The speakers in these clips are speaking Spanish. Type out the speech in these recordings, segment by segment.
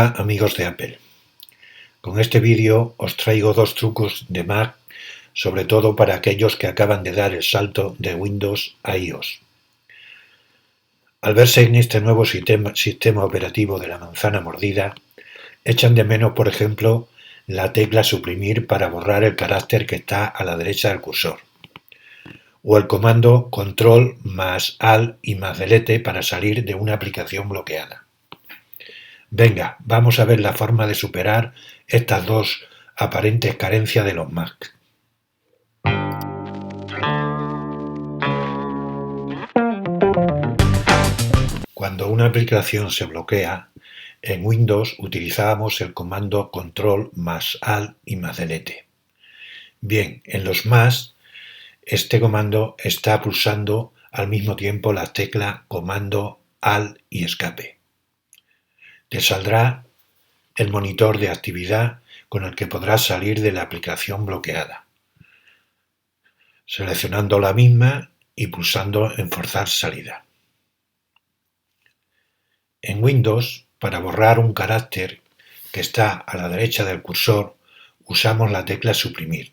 Hola amigos de Apple, con este vídeo os traigo dos trucos de Mac, sobre todo para aquellos que acaban de dar el salto de Windows a iOS. Al verse en este nuevo sistema operativo de la manzana mordida, echan de menos, por ejemplo, la tecla suprimir para borrar el carácter que está a la derecha del cursor, o el comando control más alt y más delete para salir de una aplicación bloqueada. Venga, vamos a ver la forma de superar estas dos aparentes carencias de los Mac. Cuando una aplicación se bloquea, en Windows utilizábamos el comando control más alt y más delete. Bien, en los Mac, este comando está pulsando al mismo tiempo la tecla comando alt y escape. Te saldrá el monitor de actividad con el que podrás salir de la aplicación bloqueada, seleccionando la misma y pulsando en forzar salida. En Windows, para borrar un carácter que está a la derecha del cursor, usamos la tecla suprimir.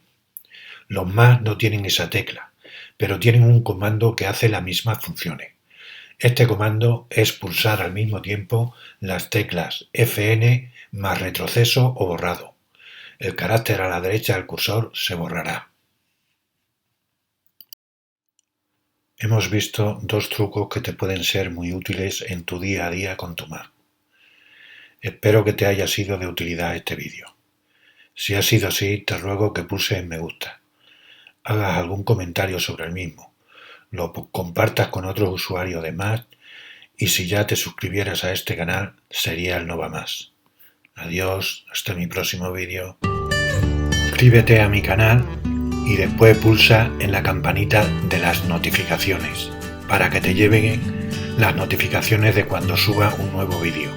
Los Mac no tienen esa tecla, pero tienen un comando que hace las mismas funciones. Este comando es pulsar al mismo tiempo las teclas Fn más retroceso o borrado. El carácter a la derecha del cursor se borrará. Hemos visto dos trucos que te pueden ser muy útiles en tu día a día con tu Mac. Espero que te haya sido de utilidad este vídeo. Si ha sido así, te ruego que pulses en me gusta, hagas algún comentario sobre el mismo, lo compartas con otros usuarios de Mac y si ya te suscribieras a este canal sería el no va más. Adiós, hasta mi próximo vídeo. Suscríbete a mi canal y después pulsa en la campanita de las notificaciones para que te lleguen las notificaciones de cuando suba un nuevo vídeo.